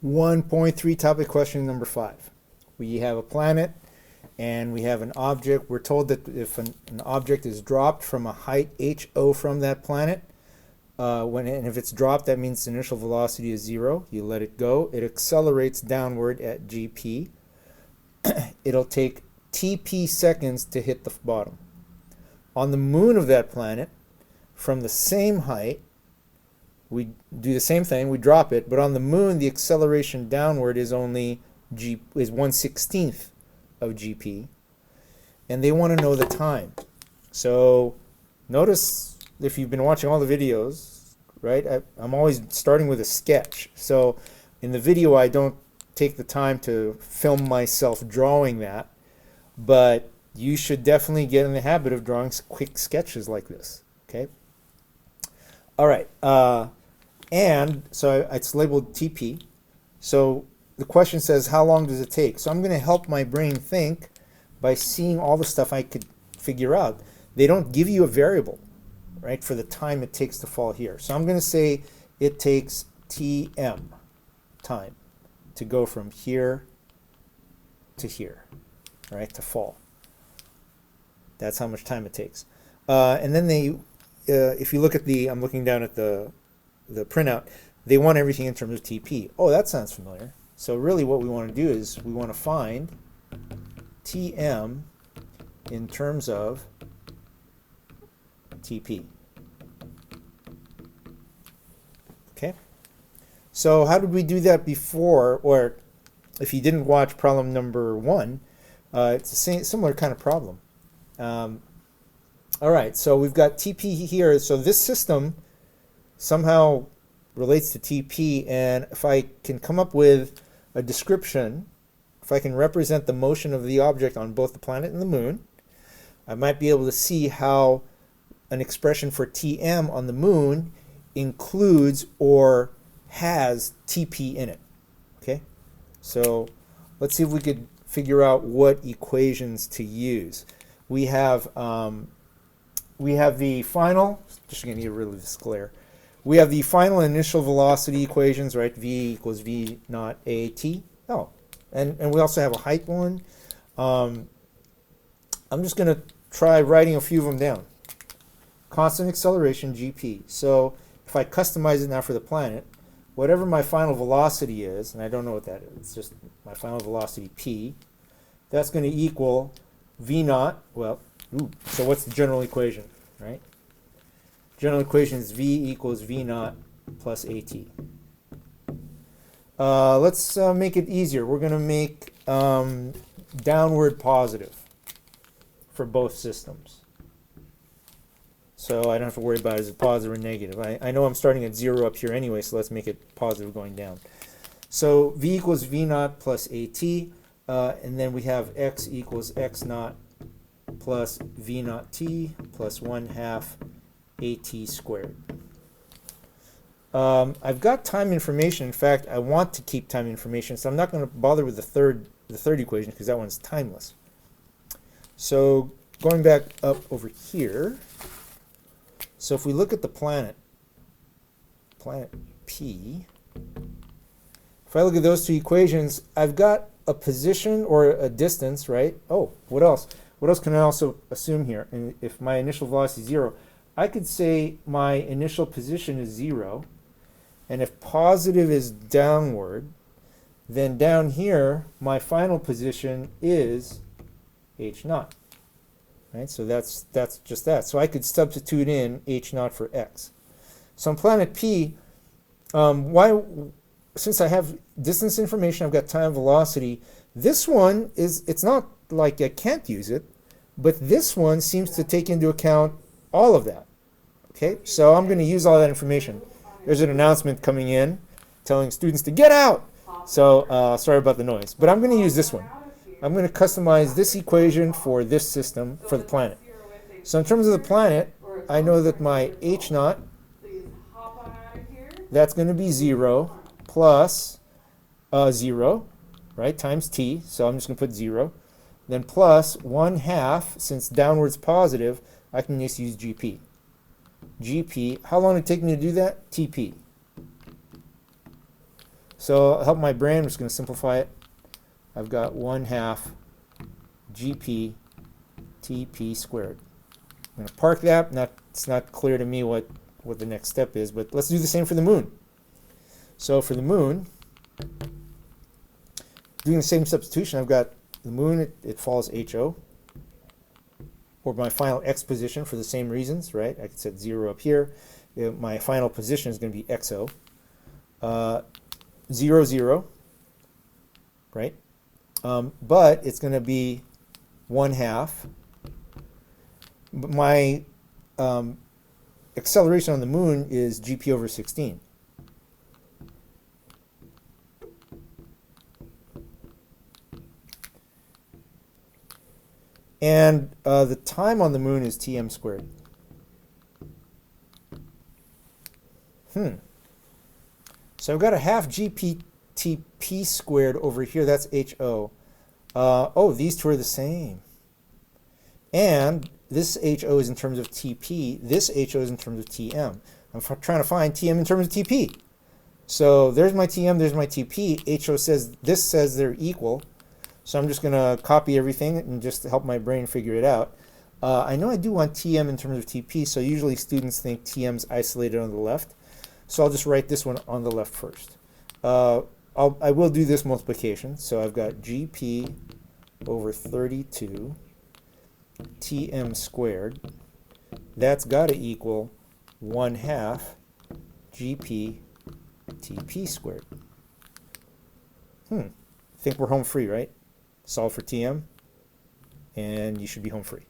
1.3 topic question number 5. We have a planet and we have an object. We're told that if an object is dropped from a height ho from that planet, and if it's dropped, that means its initial velocity is 0. You let it go. It accelerates downward at gp. It'll take tp seconds to hit the bottom. On the moon of that planet, from the same height, we do the same thing, we drop it, but on the moon the acceleration downward is only 1/16 of gp, and they want to know the time. So notice, if you've been watching all the videos, right, I'm always starting with a sketch. So in the video I don't take the time to film myself drawing that, but you should definitely get in the habit of drawing quick sketches like this. Okay. All right. And so it's labeled TP. So the question says, how long does it take? So I'm going to help my brain think by seeing all the stuff I could figure out. They don't give you a variable, right, for the time it takes to fall here. So I'm going to say it takes TM, time, to go from here to here, right, to fall. That's how much time it takes. And then if you look at I'm looking down at the printout, they want everything in terms of TP. Oh, that sounds familiar. So really what we want to do is we want to find TM in terms of TP. Okay? So how did we do that before? Or if you didn't watch problem number 1, it's a similar kind of problem. All right, so we've got TP here. So this system somehow relates to TP, and if I can come up with a description, if I can represent the motion of the object on both the planet and the moon, I might be able to see how an expression for TM on the moon includes or has TP in it. Okay, so let's see if we could figure out what equations to use. We have the final, just going to get rid of this glare. We have the final initial velocity equations, right? V equals V naught AT. Oh, and we also have a height one. I'm just going to try writing a few of them down. Constant acceleration, GP. So if I customize it now for the planet, whatever my final velocity is, and I don't know what that is, it's just my final velocity P, that's going to equal V naught, well, so what's the general equation, right? General equation is V equals V naught plus AT. Let's make it easier. We're going to make downward positive for both systems. So I don't have to worry about is it positive or negative. I know I'm starting at 0 up here anyway, so let's make it positive going down. So V equals V naught plus AT, and then we have X equals X naught plus V naught T plus 1/2 AT squared. I've got time information. In fact, I want to keep time information, so I'm not going to bother with the third equation because that one's timeless. So going back up over here, so if we look at the planet P, if I look at those two equations, I've got a position or a distance, right? Oh, what else? What else can I also assume here? And if my initial velocity is 0, I could say my initial position is 0, and if positive is downward, then down here my final position is h naught. Right? So that's just that. So I could substitute in h naught for x. So on planet P, since I have distance information, I've got time velocity. This one it's not like I can't use it, but this one seems to take into account all of that. Okay, so I'm going to use all that information. There's an announcement coming in telling students to get out. So sorry about the noise, but I'm going to use this one. I'm going to customize this equation for this system for the planet. So in terms of the planet, I know that my h naught, that's going to be 0 plus 0, right, times t. So I'm just going to put 0. Then plus 1/2, since downward's positive, I can just use GP. GP, how long did it take me to do that? TP. So I'll help my brain, I'm just going to simplify it. I've got 1/2 GP TP squared. I'm going to park that. It's not clear to me what the next step is, but let's do the same for the moon. So for the moon, doing the same substitution, I've got the moon, it follows HO, or my final X position for the same reasons, right? I could set 0 up here. My final position is going to be XO. 0, 0, right? But it's going to be 1/2. My acceleration on the moon is GP over 16. And the time on the moon is Tm squared. So I've got a 1/2 GPTP squared over here. That's HO. Oh, these two are the same. And this HO is in terms of TP. This HO is in terms of TM. I'm trying to find TM in terms of TP. So there's my TM, there's my TP. HO says, this says they're equal. So I'm just going to copy everything and just help my brain figure it out. I know I do want TM in terms of TP, so usually students think TM's isolated on the left. So I'll just write this one on the left first. I will do this multiplication. So I've got GP over 32 TM squared. That's got to equal 1/2 GP TP squared. Think we're home free, right? Solve for TM, and you should be home free.